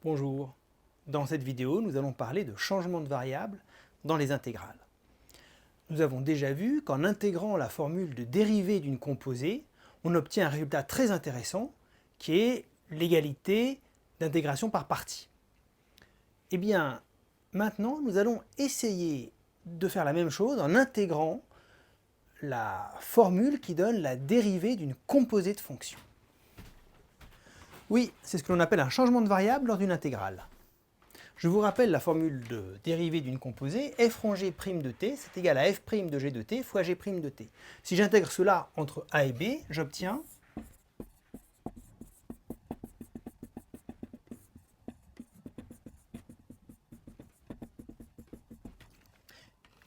Bonjour. Dans cette vidéo, nous allons parler de changement de variable dans les intégrales. Nous avons déjà vu qu'en intégrant la formule de dérivée d'une composée, on obtient un résultat très intéressant qui est l'égalité d'intégration par partie. Eh bien, maintenant, nous allons essayer de faire la même chose en intégrant la formule qui donne la dérivée d'une composée de fonction. Oui, c'est ce que l'on appelle un changement de variable lors d'une intégrale. Je vous rappelle la formule de dérivée d'une composée, f rond g' de t, c'est égal à f' de g de t fois g' de t. Si j'intègre cela entre a et b, j'obtiens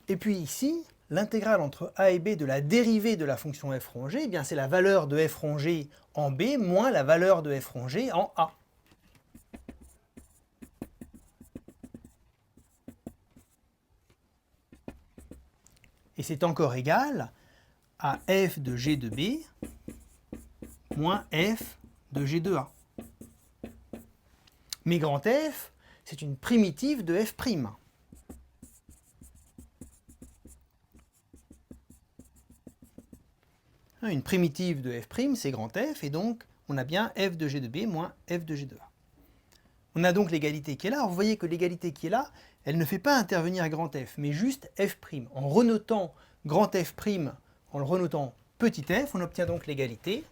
et puis ici, l'intégrale entre a et b de la dérivée de la fonction f rond g, eh bien c'est la valeur de f rond g en b moins la valeur de f rond g en a. Et c'est encore égal à f de g de b moins f de g de a. Mais grand F, c'est une primitive de f'. Une primitive de f', c'est grand F, et donc on a bien f de g de b moins f de g de a. On a donc l'égalité qui est là. Alors vous voyez que l'égalité qui est là, elle ne fait pas intervenir grand F, mais juste f'. En renotant grand F', en le renotant petit f, on obtient donc l'égalité.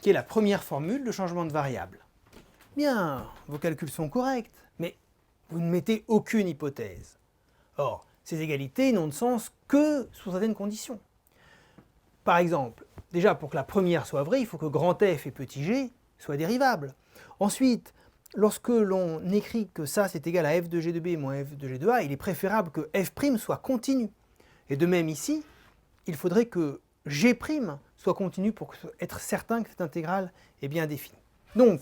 Qui est la première formule de changement de variable. Bien, vos calculs sont corrects, mais vous ne mettez aucune hypothèse. Or, ces égalités n'ont de sens que sous certaines conditions. Par exemple, déjà pour que la première soit vraie, il faut que grand F et petit g soient dérivables. Ensuite, lorsque l'on écrit que ça c'est égal à f de g de b moins f de g de a, il est préférable que f' soit continu. Et de même ici, il faudrait que g' soit continu pour être certain que cette intégrale est bien définie. Donc,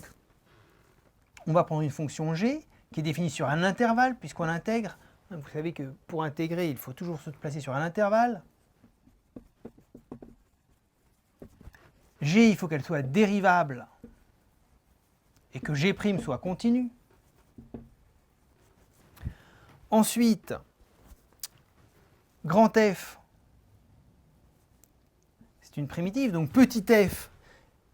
on va prendre une fonction g qui est définie sur un intervalle puisqu'on intègre. Vous savez que pour intégrer, il faut toujours se placer sur un intervalle. G, il faut qu'elle soit dérivable et que g' soit continu. Ensuite, grand F, c'est une primitive, donc petit f,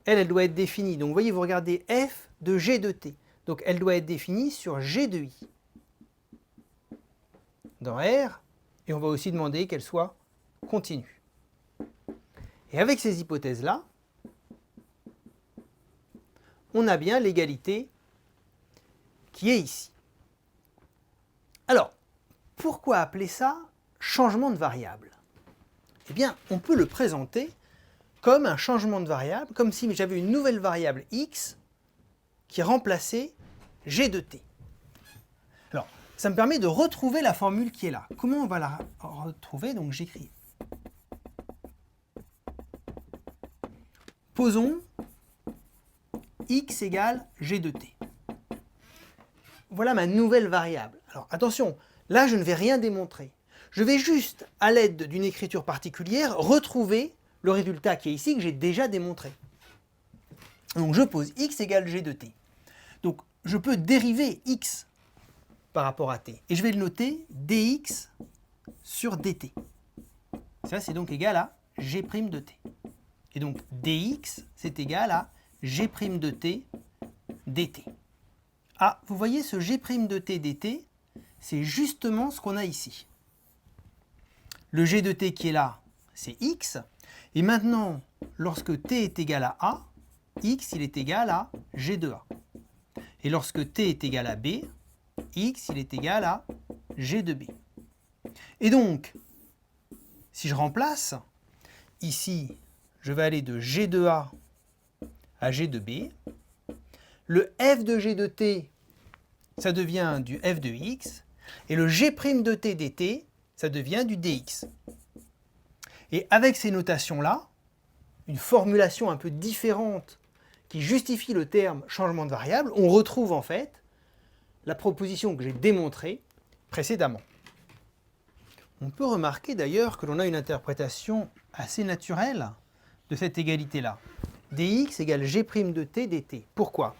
elle doit être définie. Donc vous voyez, vous regardez f de g de t. Donc elle doit être définie sur g de i dans R, et on va aussi demander qu'elle soit continue. Et avec ces hypothèses-là, on a bien l'égalité qui est ici. Alors, pourquoi appeler ça changement de variable? Eh bien, on peut le présenter comme un changement de variable, comme si j'avais une nouvelle variable x qui remplaçait g de t. Alors, ça me permet de retrouver la formule qui est là. Comment on va la retrouver? Donc j'écris. Posons x égale g de t. Voilà ma nouvelle variable. Alors attention, là je ne vais rien démontrer. Je vais juste, à l'aide d'une écriture particulière, retrouver le résultat qui est ici que j'ai déjà démontré. Donc je pose x égale g de t. Donc je peux dériver x par rapport à t. Et je vais le noter dx sur dt. Ça c'est donc égal à g' de t. Et donc dx c'est égal à g' de t dt. Ah, vous voyez ce g' de t dt, c'est justement ce qu'on a ici. Le g de t qui est là, c'est x. Et maintenant, lorsque t est égal à a, x il est égal à g de a. Et lorsque t est égal à b, x il est égal à g de b. Et donc, si je remplace, ici, je vais aller de g de a à g de b. Le f de g de t, ça devient du f de x. Et le g' de t dt, ça devient du dx. Et avec ces notations-là, une formulation un peu différente qui justifie le terme changement de variable, on retrouve en fait la proposition que j'ai démontrée précédemment. On peut remarquer d'ailleurs que l'on a une interprétation assez naturelle de cette égalité-là. dx égale g' de t dt. Pourquoi?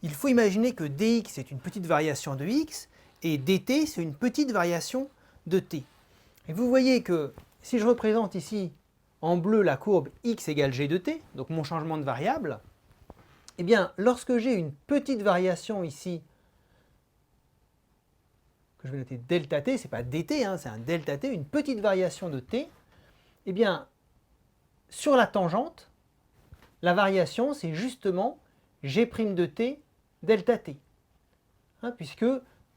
Il faut imaginer que dx est une petite variation de x et dt c'est une petite variation de t. Et vous voyez que si je représente ici en bleu la courbe x égale g de t, donc mon changement de variable, eh bien lorsque j'ai une petite variation ici, que je vais noter delta t, c'est pas dt, hein, c'est un delta t, une petite variation de t, eh bien sur la tangente, la variation c'est justement g' de t delta t, hein, puisque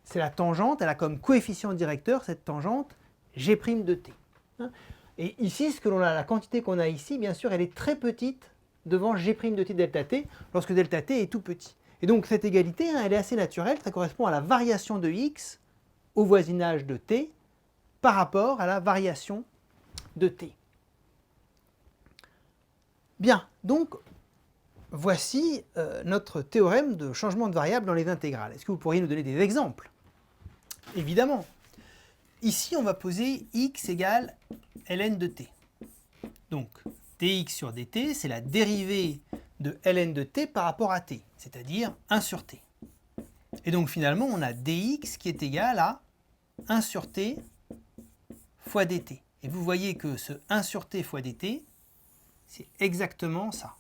c'est la tangente, elle a comme coefficient directeur cette tangente g' de t. Hein. Et ici, ce que l'on a, la quantité qu'on a ici, bien sûr, elle est très petite devant g' de t delta t, lorsque delta t est tout petit. Et donc cette égalité, hein, elle est assez naturelle, ça correspond à la variation de x au voisinage de t par rapport à la variation de t. Bien, donc voici notre théorème de changement de variable dans les intégrales. Est-ce que vous pourriez nous donner des exemples? Évidemment. Ici, on va poser x égale ln de t. Donc, dx sur dt, c'est la dérivée de ln de t par rapport à t, c'est-à-dire 1 sur t. Et donc, finalement, on a dx qui est égal à 1 sur t fois dt. Et vous voyez que ce 1 sur t fois dt, c'est exactement ça.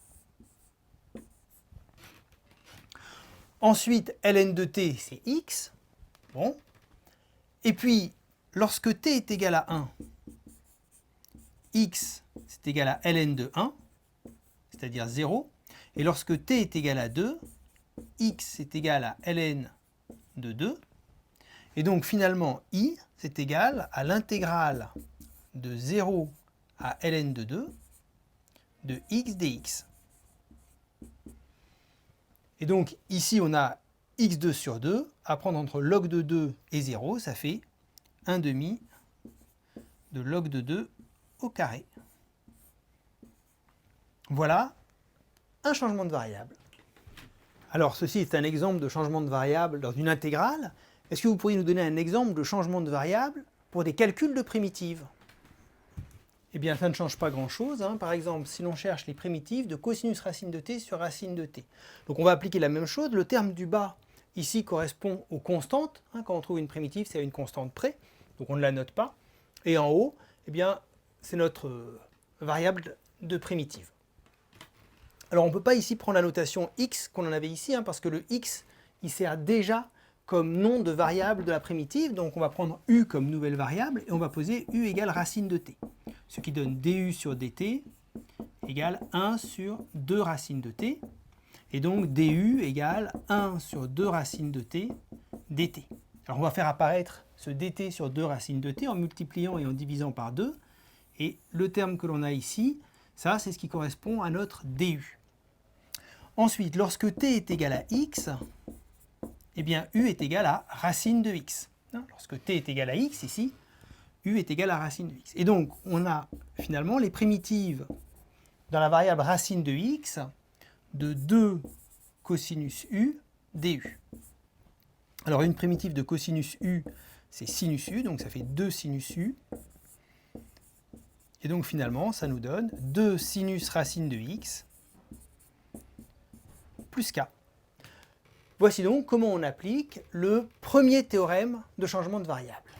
Ensuite, ln de t, c'est x. Bon. Et puis, lorsque t est égal à 1, x, c'est égal à ln de 1, c'est-à-dire 0. Et lorsque t est égal à 2, x est égal à ln de 2. Et donc, finalement, i, c'est égal à l'intégrale de 0 à ln de 2 de x dx. Et donc, ici, on a x2 sur 2. À prendre entre log de 2 et 0, ça fait 1 demi de log de 2 au carré. Voilà un changement de variable. Alors, ceci est un exemple de changement de variable dans une intégrale. Est-ce que vous pourriez nous donner un exemple de changement de variable pour des calculs de primitives? Eh bien, ça ne change pas grand-chose. Hein. Par exemple, si l'on cherche les primitives de cosinus racine de t sur racine de t. Donc, on va appliquer la même chose. Le terme du bas, ici, correspond aux constantes. Hein. Quand on trouve une primitive, c'est à une constante près. Donc, on ne la note pas. Et en haut, eh bien, c'est notre variable de primitive. Alors, on ne peut pas ici prendre la notation x qu'on en avait ici, hein, parce que le x, il sert déjà comme nom de variable de la primitive. Donc, on va prendre u comme nouvelle variable et on va poser u égale racine de t. Ce qui donne du sur dt égale 1 sur 2 racines de t. Et donc du égale 1 sur 2 racines de t dt. Alors on va faire apparaître ce dt sur 2 racines de t en multipliant et en divisant par 2. Et le terme que l'on a ici, ça c'est ce qui correspond à notre du. Ensuite, lorsque t est égal à x, eh bien u est égal à racine de x. Lorsque t est égal à x ici, u est égal à racine de x. Et donc, on a finalement les primitives dans la variable racine de x de 2 cosinus u du. Alors, une primitive de cosinus u, c'est sinus u, donc ça fait 2 sinus u. Et donc, finalement, ça nous donne 2 sinus racine de x plus k. Voici donc comment on applique le premier théorème de changement de variable.